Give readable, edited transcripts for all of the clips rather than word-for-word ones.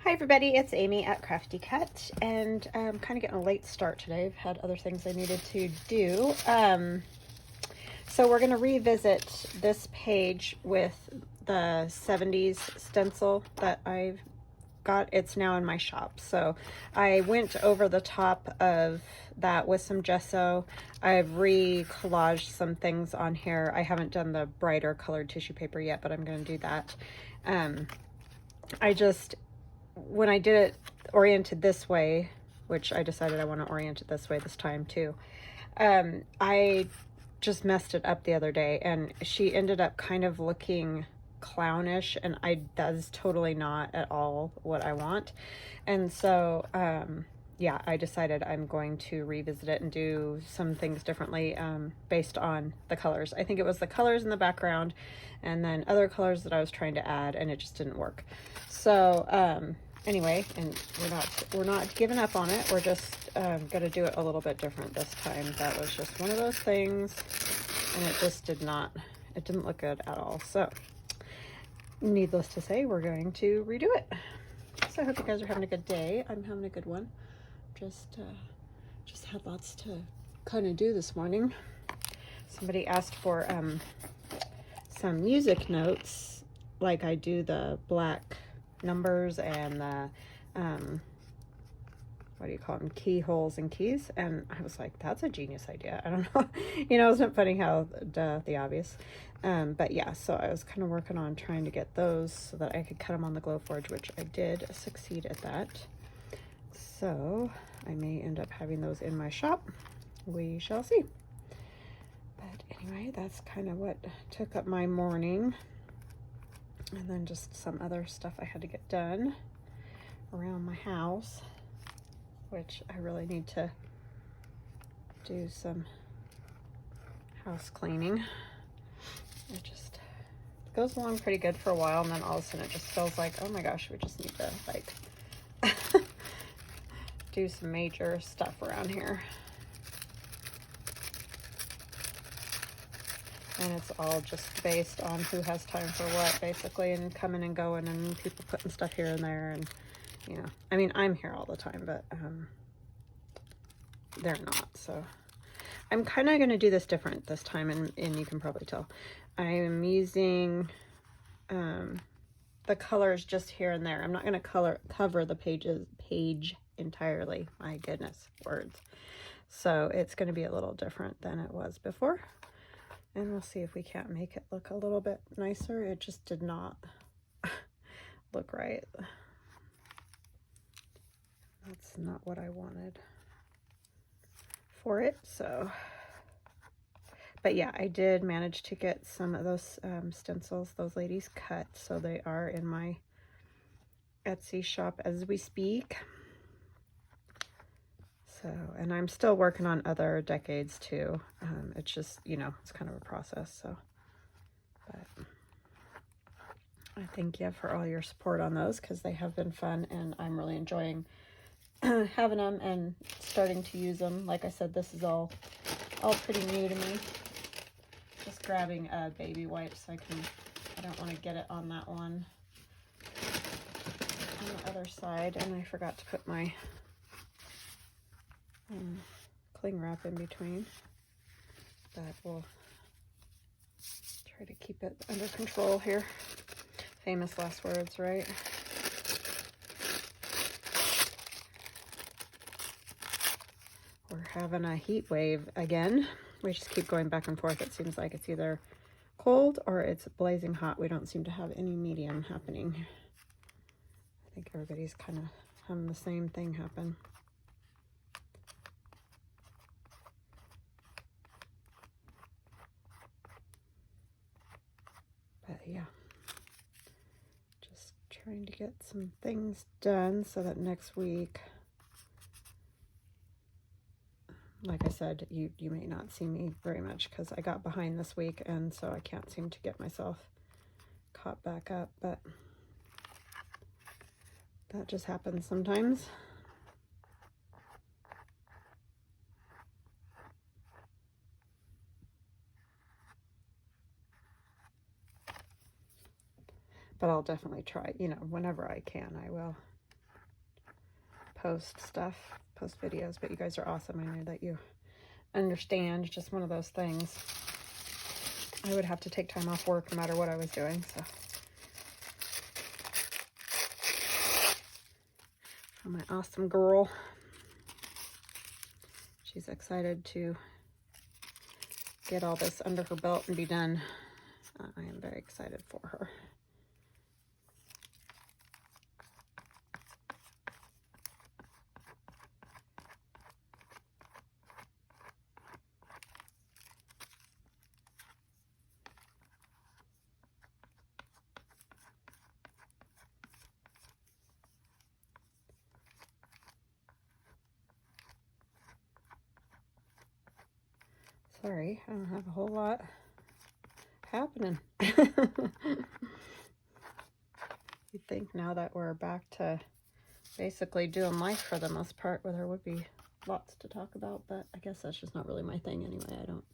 Hi everybody, it's Amy at Crafty Cut, and I'm kind of getting a late start today. I've had other things I needed to do. So we're going to revisit this page with the 70s stencil that I've got. It's now in my shop. So I went over the top of that with some gesso. I've re-collaged some things on here. I haven't done the brighter colored tissue paper yet, but I'm going to do that. When I did it oriented this way, which I decided I want to orient it this way this time too, I just messed it up the other day, and she ended up kind of looking clownish, and that's totally not at all what I want. And so yeah, I decided I'm going to revisit it and do some things differently based on the colors. I think it was the colors in the background and then other colors that I was trying to add, and it just didn't work. So anyway, and we're not giving up on it. We're just gonna do it a little bit different this time. That was just one of those things, and it just didn't look good at all. So needless to say, we're going to redo it. So I hope you guys are having a good day. I'm having a good one. Just had lots to kind of do this morning. Somebody asked for some music notes, like I do the black numbers and the what do you call them, keyholes and keys, and I was like, that's a genius idea. I don't know, isn't funny how the obvious. But yeah, so I was kind of working on trying to get those so that I could cut them on the Glowforge, which I did succeed at that. So I may end up having those in my shop. We shall see. But anyway, that's kind of what took up my morning. And then just some other stuff I had to get done around my house, which I really need to do some house cleaning. It just goes along pretty good for a while, and then all of a sudden it just feels like, oh my gosh, we just need to like do some major stuff around here. And it's all just based on who has time for what, basically, and coming and going, and people putting stuff here and there, and I mean, I'm here all the time, but they're not. So I'm kind of going to do this different this time, and you can probably tell I'm using the colors just here and there. I'm not going to cover the page entirely. My goodness, words. So it's going to be a little different than it was before, and we'll see if we can't make it look a little bit nicer. It just did not look right. That's not what I wanted for it. So, but yeah, I did manage to get some of those stencils those ladies cut, so they are in my Etsy shop as we speak. So, and I'm still working on other decades too. It's just, it's kind of a process. So, but I thank you for all your support on those, because they have been fun, and I'm really enjoying having them and starting to use them. Like I said, this is all pretty new to me. Just grabbing a baby wipe so I don't want to get it on that one on the other side, and I forgot to put my cling wrap in between, but we'll try to keep it under control here. Famous last words, right? We're having a heat wave again. We just keep going back and forth. It seems like it's either cold or it's blazing hot. We don't seem to have any medium happening. I think everybody's kind of having the same thing happen. But yeah, just trying to get some things done so that next week, like I said, you may not see me very much because I got behind this week, and so I can't seem to get myself caught back up, but that just happens sometimes. But I'll definitely try, whenever I can, I will post videos, but you guys are awesome. I know that you understand. Just one of those things. I would have to take time off work no matter what I was doing, so. For my awesome girl. She's excited to get all this under her belt and be done. I am very excited for her. Sorry, I don't have a whole lot happening. You'd think now that we're back to basically doing life for the most part, where there would be lots to talk about, but I guess that's just not really my thing anyway. I don't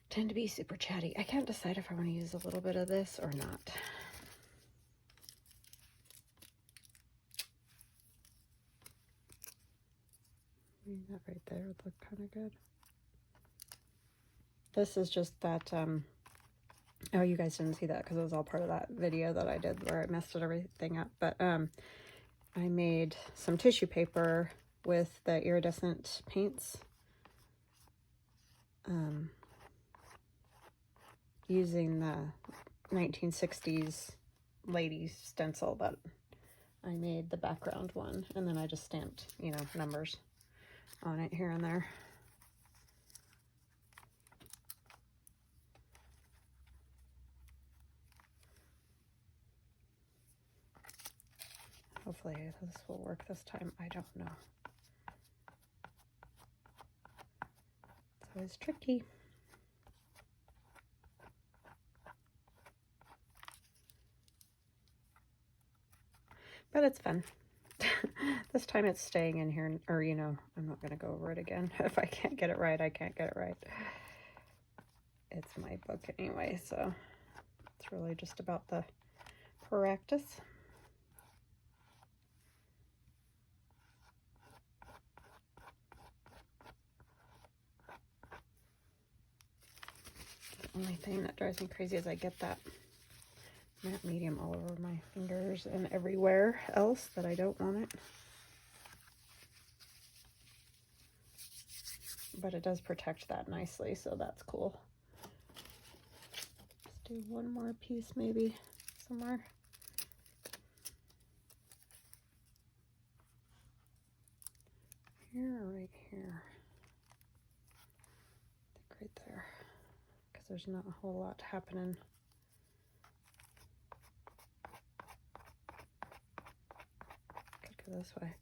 tend to be super chatty. I can't decide if I want to use a little bit of this or not. That right there would look kind of good. This is just that, oh, you guys didn't see that because it was all part of that video that I did where I messed everything up. But I made some tissue paper with the iridescent paints. Using the 1960s ladies stencil that I made the background one. And then I just stamped, you know, numbers on it here and there. Hopefully this will work this time. I don't know. It's always tricky. But it's fun. This time it's staying in here, or, you know, I'm not going to go over it again. If I can't get it right, I can't get it right. It's my book anyway, so it's really just about the practice. The only thing that drives me crazy is I get that matte medium all over my fingers and everywhere else that I don't want it. But it does protect that nicely, so that's cool. Let's do one more piece maybe somewhere. Here or right here? I think right there, because there's not a whole lot happening. Could go this way.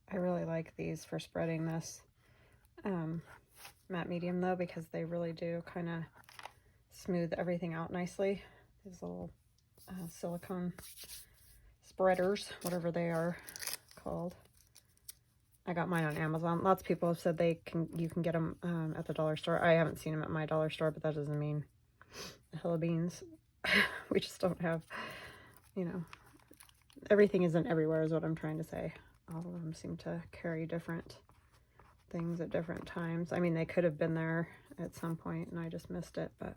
I really like these for spreading this matte medium though, because they really do kind of smooth everything out nicely. These little silicone spreaders, whatever they are called. I got mine on Amazon. Lots of people have said you can get them at the dollar store. I haven't seen them at my dollar store, but that doesn't mean a hill of beans. We just don't have, you know, everything isn't everywhere is what I'm trying to say. All of them seem to carry different things at different times. I mean, they could have been there at some point and I just missed it, but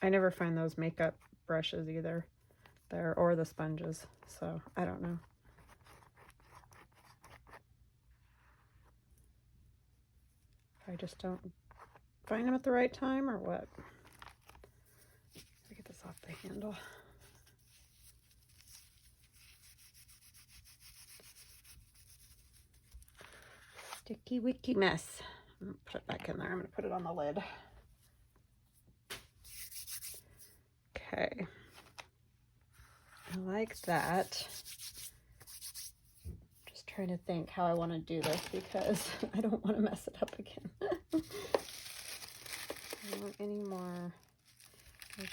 I never find those makeup brushes either there, or the sponges, so I don't know. I just don't find them at the right time or what. Let me get this off the handle. Sticky wicky mess. I'm gonna put it back in there. I'm gonna put it on the lid. Okay. I like that. Just trying to think how I want to do this because I don't want to mess it up again. I don't want any more.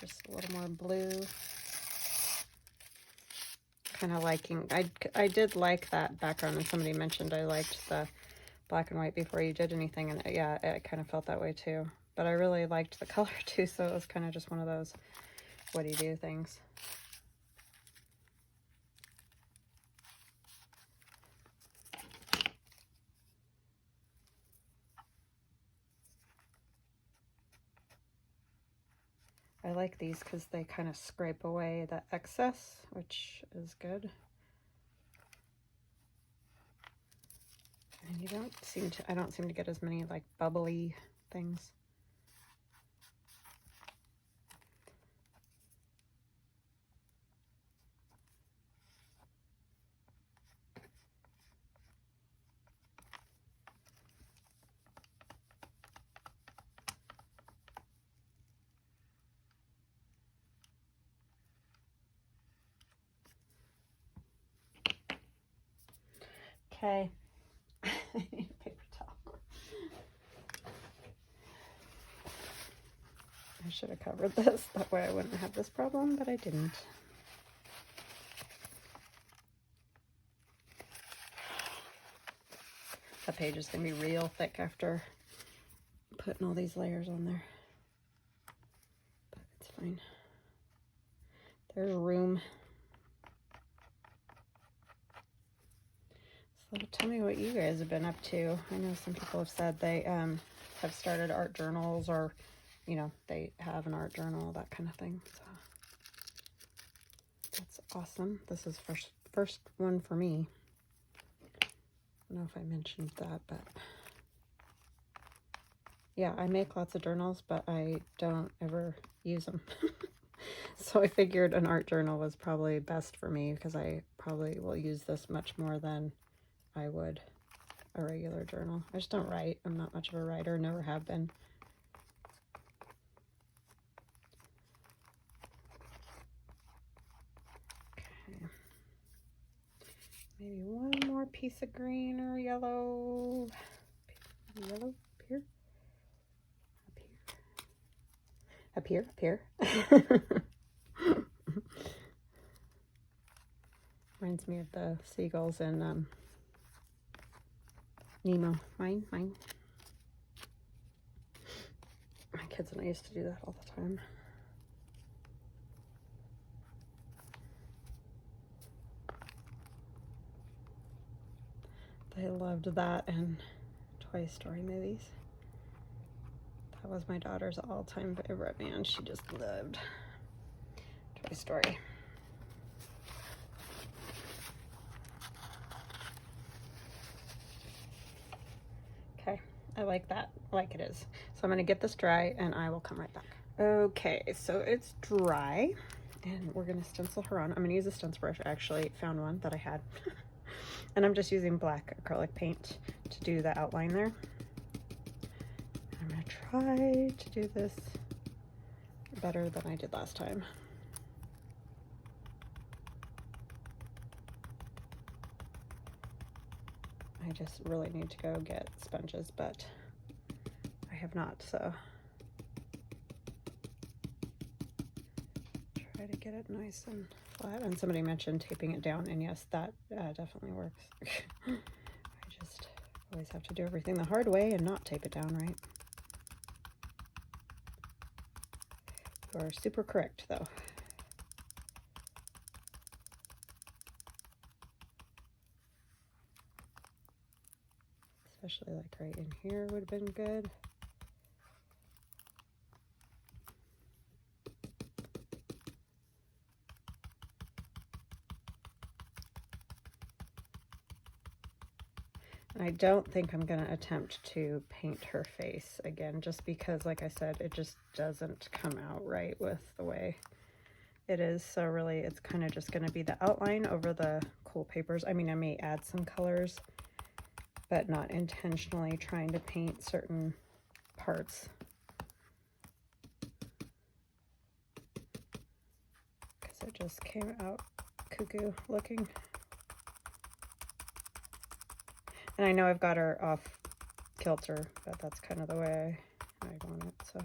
Just a little more blue. kind of liking, I did like that background, and somebody mentioned I liked the black and white before you did anything, and yeah, it kind of felt that way too. But I really liked the color too, so it was kind of just one of those what do you do things. I like these because they kind of scrape away the excess, which is good. And you don't seem to, I don't seem to get as many like bubbly things. Okay. I need a paper towel. I should have covered this, that way I wouldn't have this problem, but I didn't. The page is going to be real thick after putting all these layers on there. But it's fine. There's room. So tell me what you guys have been up to. I know some people have said they have started art journals, or, you know, they have an art journal, that kind of thing. So that's awesome. This is first one for me. I don't know if I mentioned that, but yeah, I make lots of journals, but I don't ever use them. So I figured an art journal was probably best for me, because I probably will use this much more than I would a regular journal. I just don't write. I'm not much of a writer, never have been. Okay. Maybe one more piece of green or yellow. Yellow up here. Up here. Up here. Reminds me of the seagulls in Nemo. Mine. My kids and I used to do that all the time. They loved that and Toy Story movies. That was my daughter's all-time favorite, man. She just loved Toy Story. Okay, I like that, like it is. So I'm gonna get this dry and I will come right back. Okay, so it's dry and we're gonna stencil her on. I'm gonna use a stencil brush. I actually found one that I had. And I'm just using black acrylic paint to do the outline there. I'm gonna try to do this better than I did last time. I just really need to go get sponges, but I have not, so try to get it nice and flat. And somebody mentioned taping it down, and yes, that definitely works. I just always have to do everything the hard way and not tape it down right. You are super correct, though. Especially like right in here would have been good. I don't think I'm going to attempt to paint her face again, just because, like I said, it just doesn't come out right with the way it is. So really, it's kind of just going to be the outline over the cool papers. I mean, I may add some colors, but not intentionally trying to paint certain parts. Because it just came out cuckoo looking. And I know I've got her off kilter, but that's kind of the way I want it, so.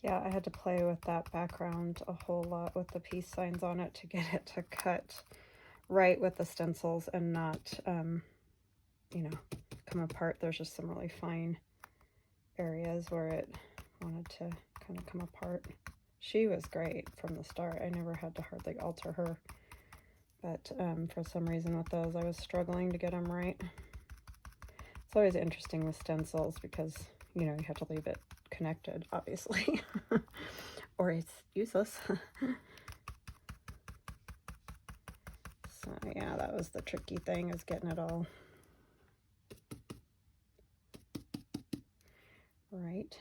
Yeah, I had to play with that background a whole lot with the peace signs on it to get it to cut right with the stencils and not, you know, come apart. There's just some really fine areas where it wanted to kind of come apart. She was great from the start. I never had to hardly alter her. But for some reason with those, I was struggling to get them right. It's always interesting with stencils because, you know, you have to leave it connected, obviously, or it's useless. So yeah, that was the tricky thing, is getting it all right.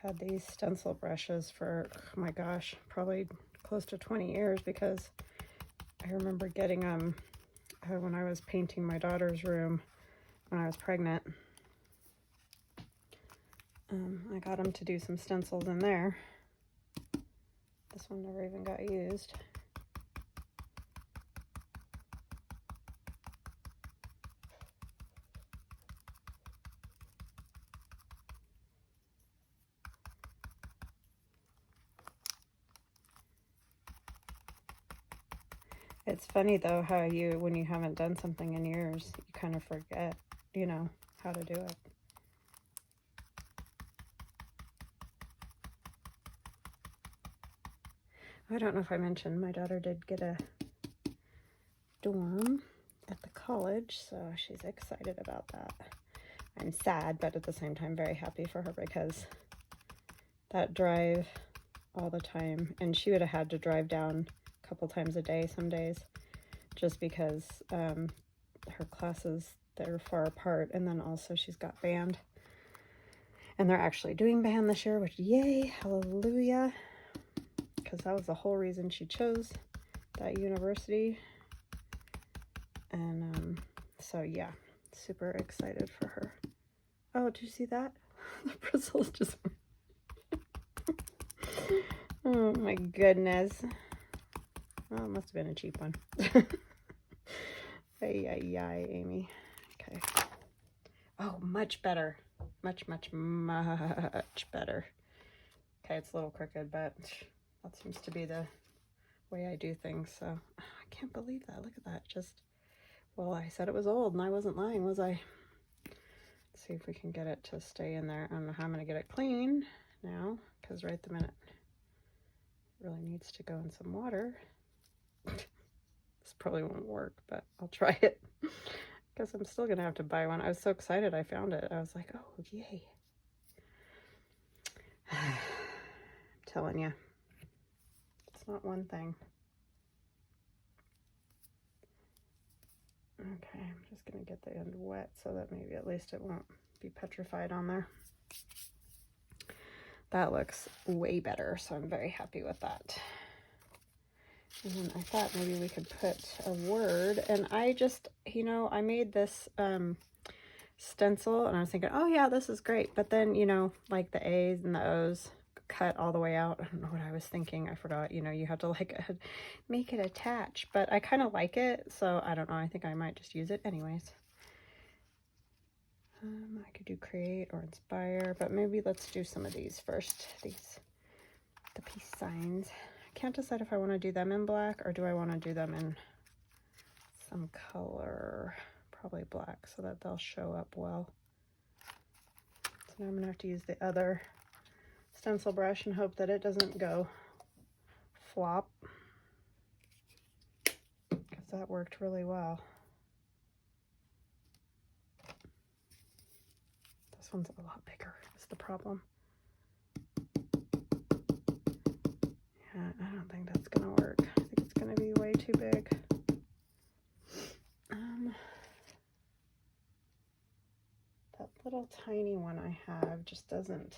Had these stencil brushes for, oh my gosh, probably close to 20 years, because I remember getting them when I was painting my daughter's room when I was pregnant. I got them to do some stencils in there. This one never even got used. It's funny though how when you haven't done something in years, you kind of forget, you know, how to do it. I don't know if I mentioned, my daughter did get a dorm at the college, so she's excited about that. I'm sad, but at the same time very happy for her, because that drive all the time, and she would have had to drive down a couple times a day some days, just because her classes, they're far apart, and then also she's got band, and they're actually doing band this year, which, yay, hallelujah, because that was the whole reason she chose that university. And so yeah, super excited for her. Oh, did you see that? The bristles just oh my goodness. Oh, it must have been a cheap one. Ay, ay, ay, Amy. Okay. Oh, much better. Much, much, much better. Okay, it's a little crooked, but that seems to be the way I do things. So I can't believe that. Look at that. Just, well, I said it was old and I wasn't lying, was I? Let's see if we can get it to stay in there. I don't know how I'm going to get it clean now, because right the minute it really needs to go in some water. This probably won't work, but I'll try it. Guess I'm still gonna have to buy one. I was so excited I found it. I was like, oh, yay. I'm telling you, it's not one thing. Okay, I'm just gonna get the end wet so that maybe at least it won't be petrified on there. That looks way better, so I'm very happy with that. And then I thought maybe we could put a word, and I just, you know, I made this stencil and I was thinking, oh yeah, this is great, but then, you know, like the A's and the O's cut all the way out. I don't know what I was thinking, I forgot. You know, you have to like make it attach, but I kind of like it, so I don't know, I think I might just use it anyways. I could do create or inspire, but maybe let's do some of these first, the peace signs. I can't decide if I want to do them in black or do I want to do them in some color, probably black, so that they'll show up well. So now I'm gonna have to use the other stencil brush and hope that it doesn't go flop, because that worked really well. This one's a lot bigger is the problem. Yeah, I don't think that's gonna work. I think it's gonna be way too big. That little tiny one I have just doesn't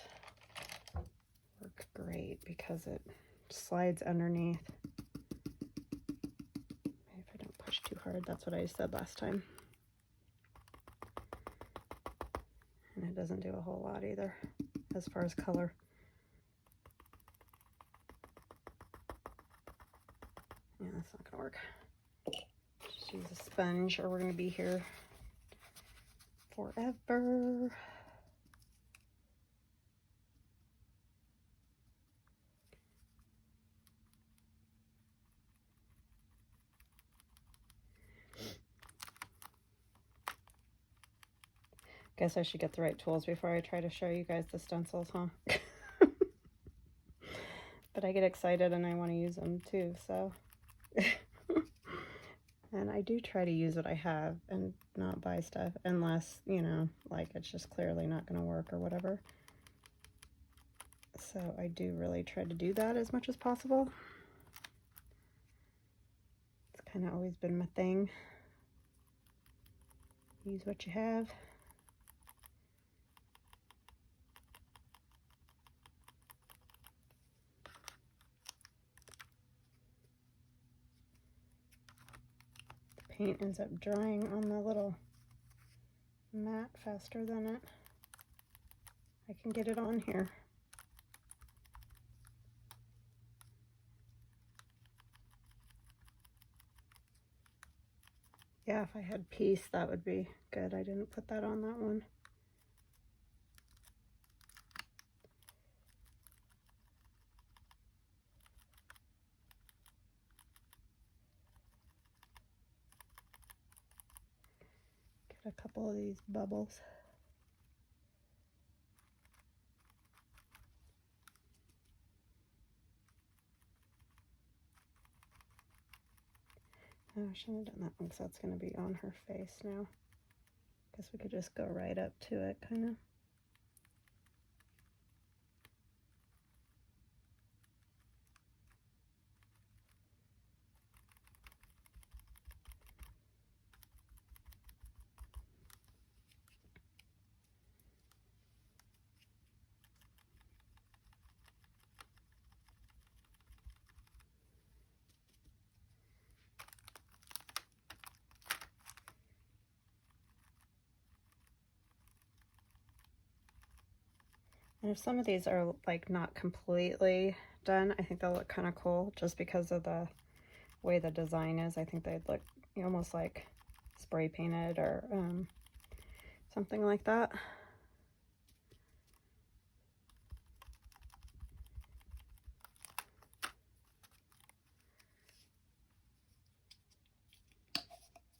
work great because it slides underneath. Maybe if I don't push too hard, that's what I said last time. And it doesn't do a whole lot either as far as color. Yeah, that's not gonna work. Just use a sponge or we're gonna be here forever. Guess I should get the right tools before I try to show you guys the stencils, huh? But I get excited and I want to use them too, so. And I do try to use what I have and not buy stuff unless, you know, like it's just clearly not going to work or whatever. So I do really try to do that as much as possible. It's kind of always been my thing. Use what you have. Paint ends up drying on the little mat faster than I can get it on here. Yeah, if I had peace, that would be good. I didn't put that on that one. Get a couple of these bubbles. Oh, I shouldn't have done that one because that's going to be on her face now. Guess we could just go right up to it, kind of. And if some of these are like not completely done, I think they'll look kind of cool just because of the way the design is. I think they'd look almost like spray painted or something like that.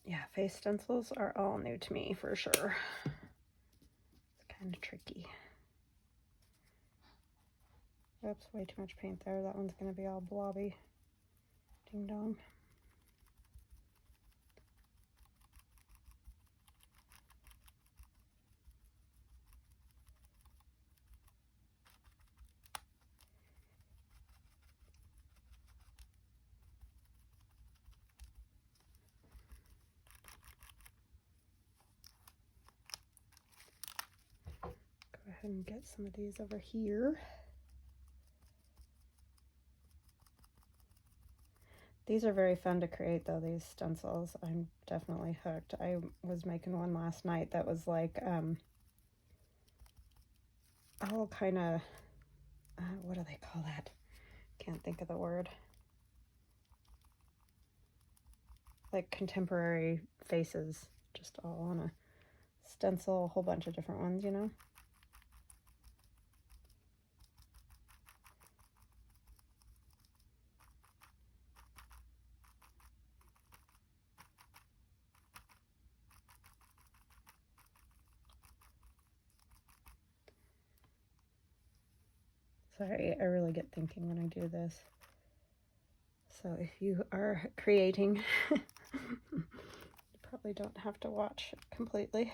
Yeah, face stencils are all new to me for sure. It's kind of tricky. Oops, way too much paint there. That one's going to be all blobby. Ding dong. Go ahead and get some of these over here. These are very fun to create though, these stencils. I'm definitely hooked. I was making one last night that was like, all kind of, what do they call that? Can't think of the word. Like contemporary faces, just all on a stencil, a whole bunch of different ones, you know? Sorry, I really get thinking when I do this. So if you are creating, you probably don't have to watch completely.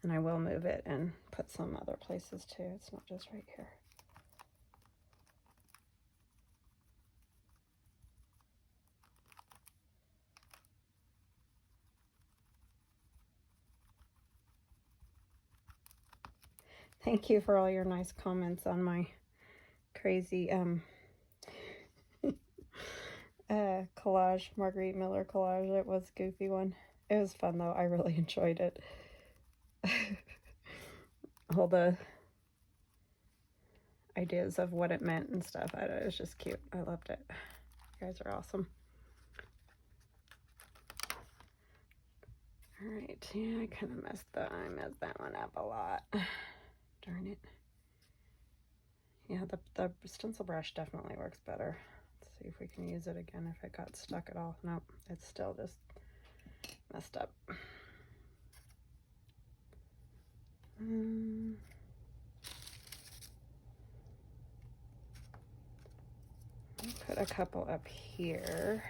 And I will move it and put some other places too. It's not just right here. Thank you for all your nice comments on my crazy collage, Marguerite Miller collage. It was a goofy one. It was fun though. I really enjoyed it. All the ideas of what it meant and stuff. It was just cute. I loved it. You guys are awesome. All right, yeah, I kind of messed that one up a lot. Darn it. Yeah, the stencil brush definitely works better. Let's see if we can use it again if it got stuck at all. Nope, it's still just messed up. Put a couple up here.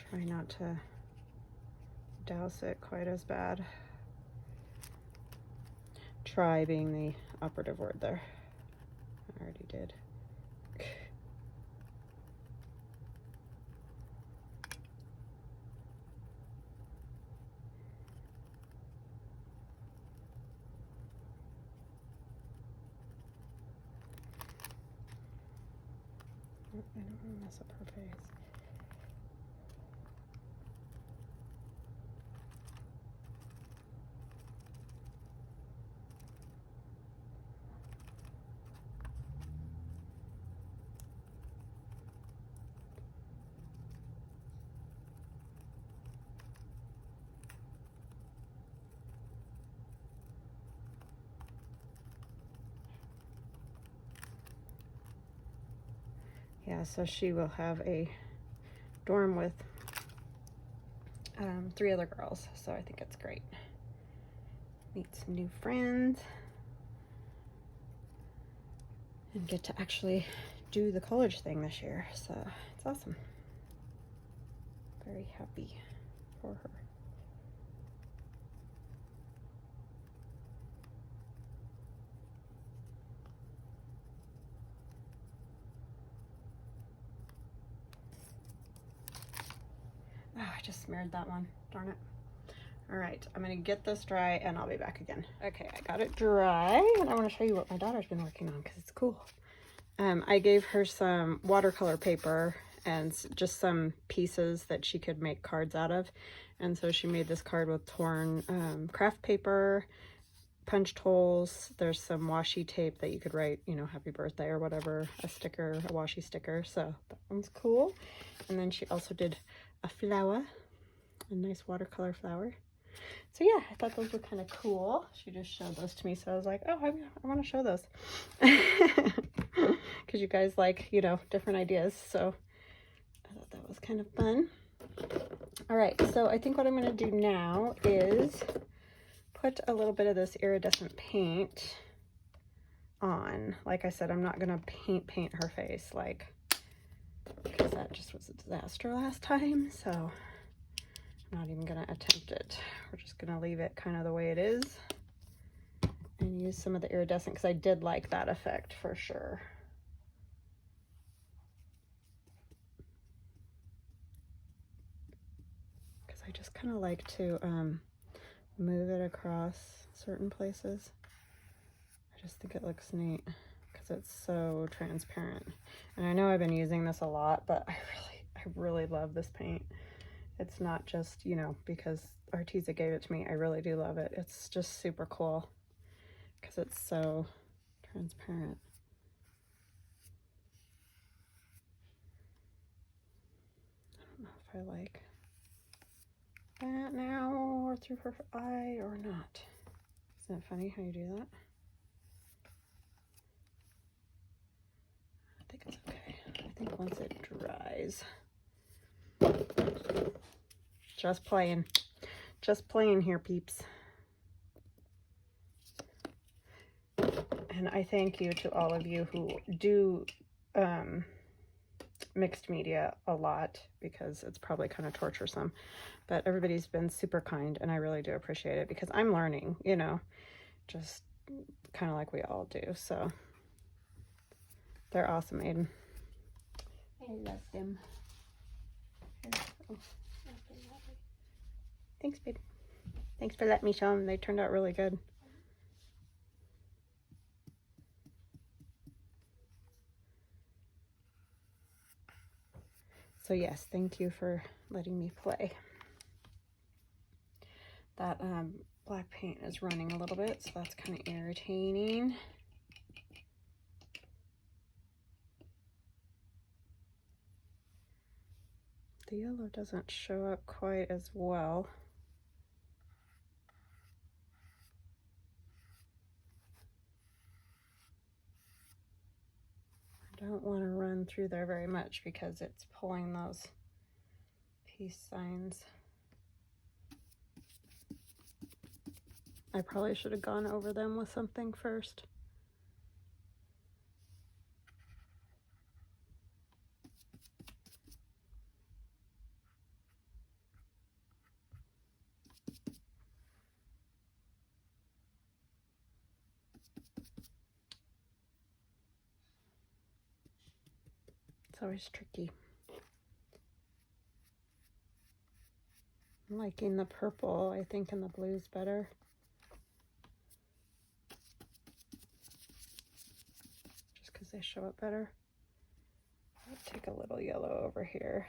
Try not to douse it quite as bad. Try being the operative word there. I already did. I don't want to mess up her face. Yeah, so she will have a dorm with 3 other girls, so I think it's great. Meet some new friends and get to actually do the college thing this year, so it's awesome. Very happy for her. Oh, I just smeared that one. Darn it. All right, I'm gonna get this dry and I'll be back again. Okay, I got it dry and I want to show you what my daughter's been working on because it's cool. I gave her some watercolor paper and just some pieces that she could make cards out of. And so she made this card with torn craft paper, punched holes. There's some washi tape that you could write, you know, happy birthday or whatever, a sticker, a washi sticker. So that one's cool. And then she also did a flower, a nice watercolor flower. So yeah, I thought those were kind of cool. She just showed those to me, so I was like, oh, I want to show those. Because you guys like, you know, different ideas. So I thought that was kind of fun. All right, so I think what I'm going to do now is put a little bit of this iridescent paint on. Like I said, I'm not going to paint her face, like, because that just was a disaster last time. So I'm not even going to attempt it. We're just going to leave it kind of the way it is and use some of the iridescent because I did like that effect for sure. Because I just kind of like to move it across certain places. I just think it looks neat because it's so transparent. And I know I've been using this a lot, but I really love this paint. It's not just, you know, because Arteza gave it to me. I really do love it. It's just super cool because it's so transparent. I don't know if I like that now or through her eye or not. Isn't it funny how you do that? I think it's okay. I think once it dries. Just playing here, peeps. And I thank you to all of you who do mixed media a lot because it's probably kind of torturesome, but everybody's been super kind and I really do appreciate it because I'm learning, you know, just kind of like we all do. So they're awesome, Aiden. I love them. Thanks, babe. Thanks for letting me show them. They turned out really good. So yes, thank you for letting me play. That black paint is running a little bit, so that's kind of irritating. The yellow doesn't show up quite as well. I don't want to run through there very much because it's pulling those peace signs. I probably should have gone over them with something first. It's always tricky. I'm liking the purple, I think, and the blues better. Just because they show up better. I'll take a little yellow over here.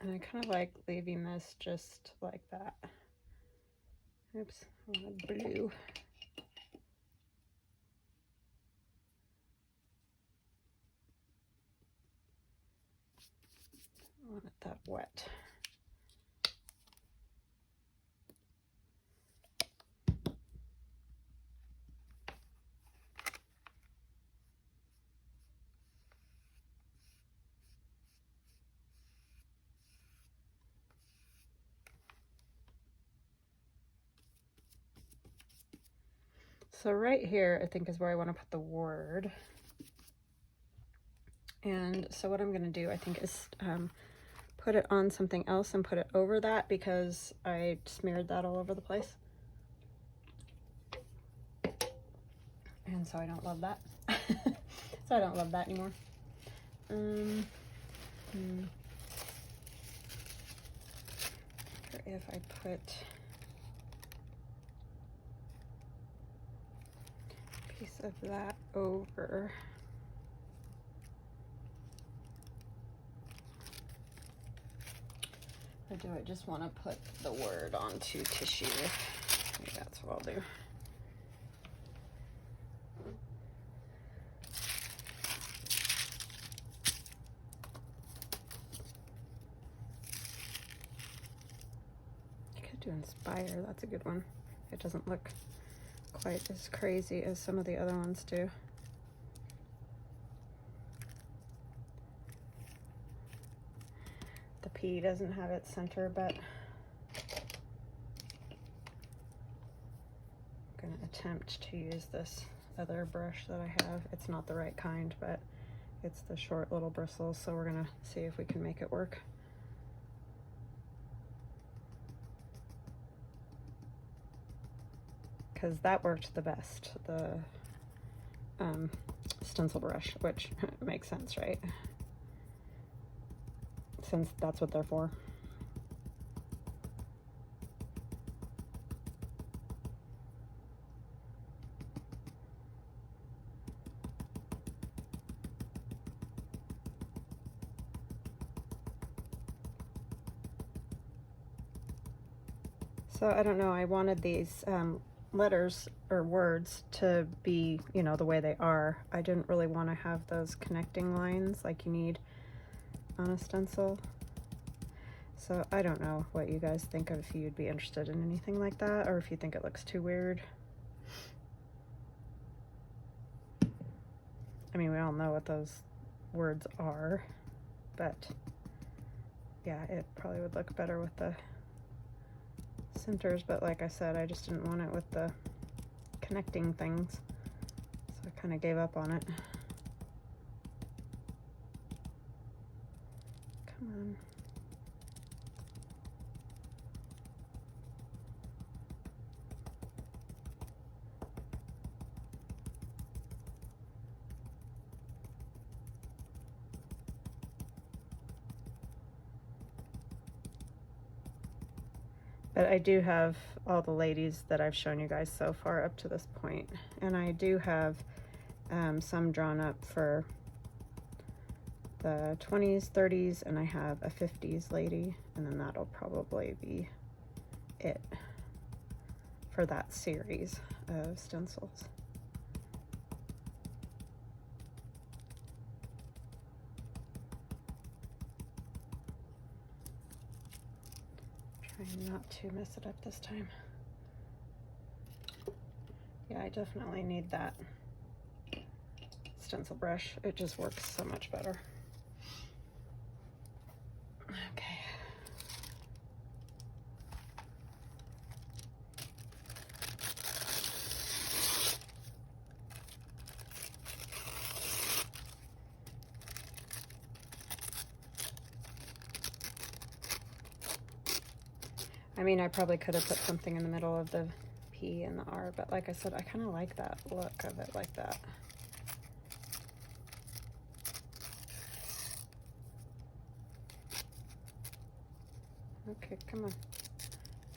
And I kind of like leaving this just like that. Oops, I want blue. I want it that wet. So right here, I think, is where I want to put the word. And so what I'm going to do, I think, is put it on something else and put it over that, because I smeared that all over the place. And so I don't love that. So I don't love that anymore. If I put a piece of that over. Or do I just want to put the word onto tissue? Maybe that's what I'll do. I could do inspire, that's a good one. It doesn't look quite as crazy as some of the other ones do. The P doesn't have its center, but I'm going to attempt to use this other brush that I have. It's not the right kind, but it's the short little bristles, so we're going to see if we can make it work. Because that worked the best, the stencil brush, which makes sense, right? Since that's what they're for. So I don't know, I wanted these letters or words to be, you know, the way they are. I didn't really want to have those connecting lines like you need on a stencil. So I don't know what you guys think of, if you'd be interested in anything like that, or if you think it looks too weird. I mean, we all know what those words are, but yeah, it probably would look better with the centers, but like I said, I just didn't want it with the connecting things. kind of gave up on it. Come on. But I do have all the ladies that I've shown you guys so far up to this point. And I do have some drawn up for the 20s, 30s, and I have a 50s lady. And then that'll probably be it for that series of stencils. Trying not to mess it up this time. Yeah, I definitely need that stencil brush. It just works so much better. Okay. I mean, I probably could have put something in the middle of the P and the R, but like I said, I kind of like that look of it like that. Okay, come on.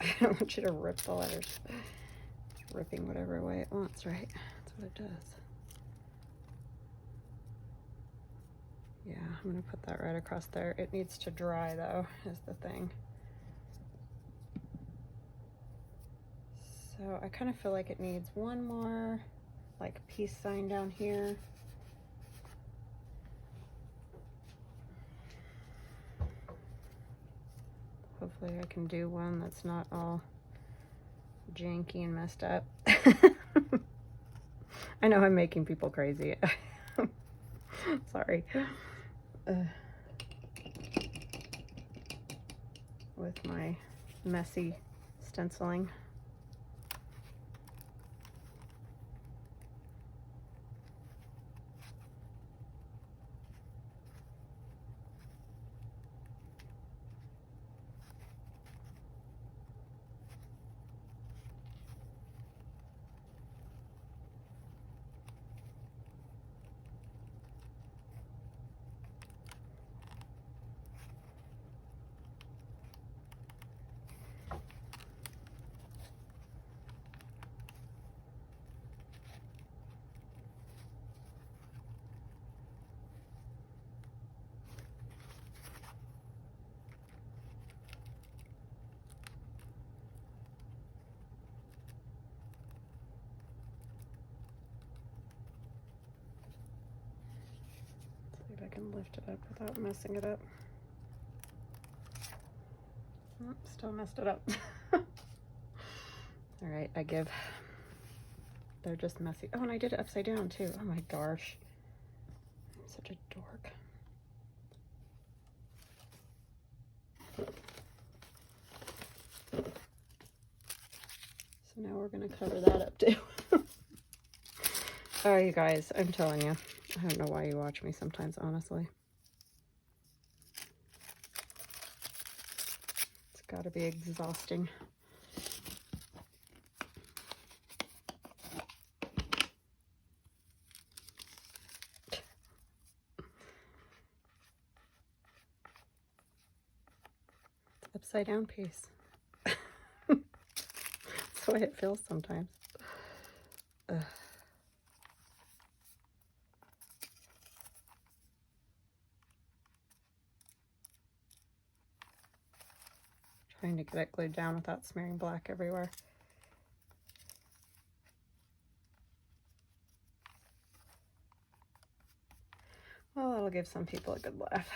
I don't want you to rip the letters. It's ripping whatever way it wants, right? That's what it does. Yeah, I'm gonna put that right across there. It needs to dry though, is the thing. So I kind of feel like it needs one more like peace sign down here. Hopefully I can do one that's not all janky and messed up. I know I'm making people crazy. Sorry. With my messy stenciling. See if I can lift it up without messing it up. Oh, still messed it up. All right, I give. They're just messy. Oh, and I did it upside down too. Oh my gosh. I'm such a dork. So now we're gonna cover that up too. Oh, you guys, I'm telling you. I don't know why you watch me sometimes, honestly. It's gotta be exhausting. Upside down piece. That's the way it feels sometimes. Ugh. Trying to get it glued down without smearing black everywhere. Well, that'll give some people a good laugh.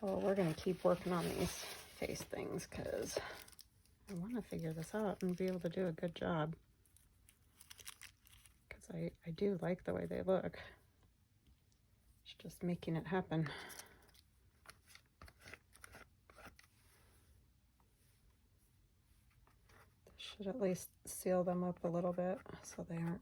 So we're going to keep working on these face things because I want to figure this out and be able to do a good job. Because I do like the way they look. It's just making it happen. Should at least seal them up a little bit so they aren't.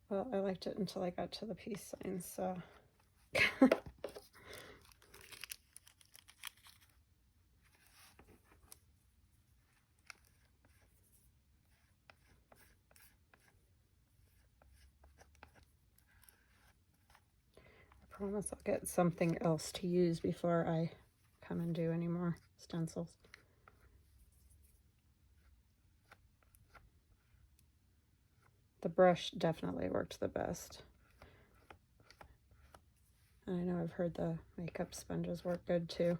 Well, I liked it until I got to the peace signs, so. I promise I'll get something else to use before I come and do any more stencils. The brush definitely worked the best. And I know I've heard the makeup sponges work good too.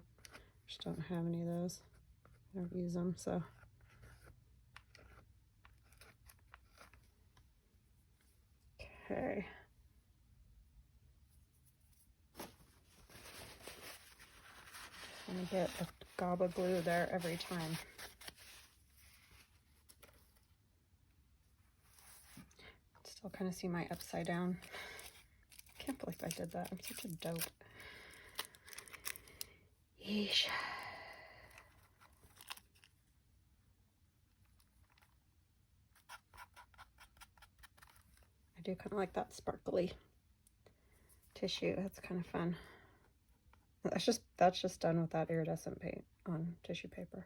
Just don't have any of those. I don't use them, so. Okay. Just want to get a gob of glue there every time. Still kind of see my upside down. I can't believe I did that. I'm such a dope. Yeesh. I do kind of like that sparkly tissue. That's kind of fun. That's just done with that iridescent paint on tissue paper.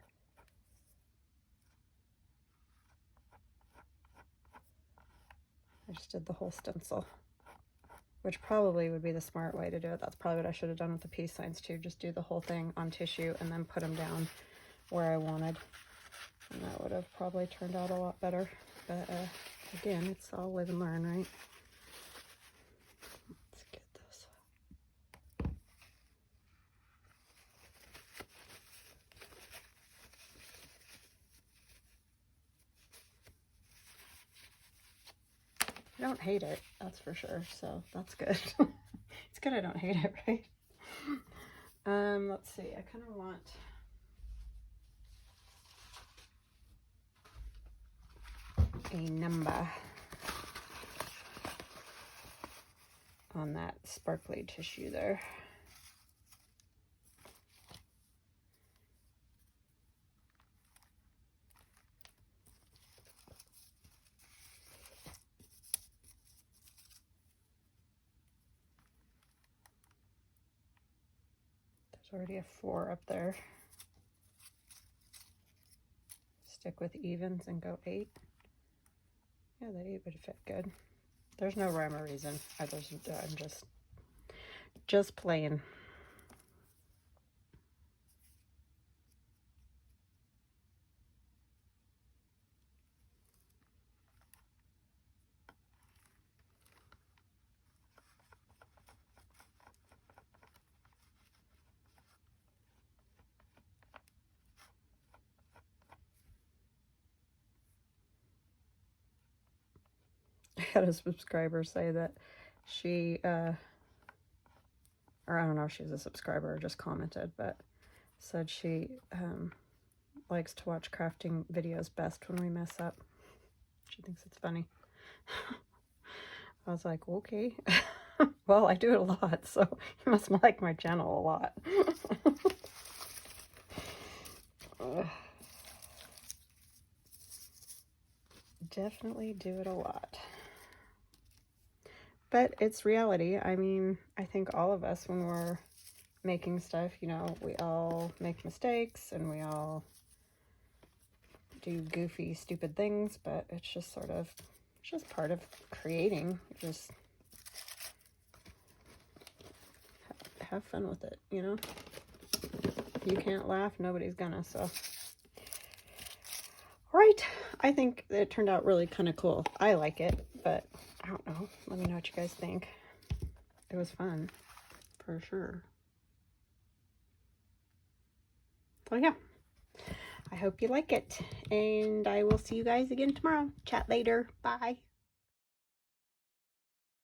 I just did the whole stencil, which probably would be the smart way to do it. That's probably what I should have done with the peace signs too. Just do the whole thing on tissue and then put them down where I wanted. And that would have probably turned out a lot better. But again, it's all live and learn, right? Let's get this. I don't hate it, that's for sure, so that's good. It's good I don't hate it, right? Let's see, I kind of want a number on that sparkly tissue there. There's already a 4 up there. Stick with evens and go 8. Yeah, that 8 would fit good. There's no rhyme or reason. I'm just playing. I had a subscriber say that she, or I don't know if she's a subscriber or just commented, but said she likes to watch crafting videos best when we mess up. She thinks it's funny. I was like, okay. Well, I do it a lot, so you must like my channel a lot. Definitely do it a lot. But it's reality. I mean, I think all of us, when we're making stuff, you know, we all make mistakes and we all do goofy, stupid things, but it's just sort of, it's just part of creating. Just have fun with it, you know? If you can't laugh, nobody's gonna, so. All right, I think it turned out really kind of cool. I like it, but I don't know. Let me know what you guys think. It was fun, for sure. So yeah. I hope you like it, and I will see you guys again tomorrow. Chat later. Bye.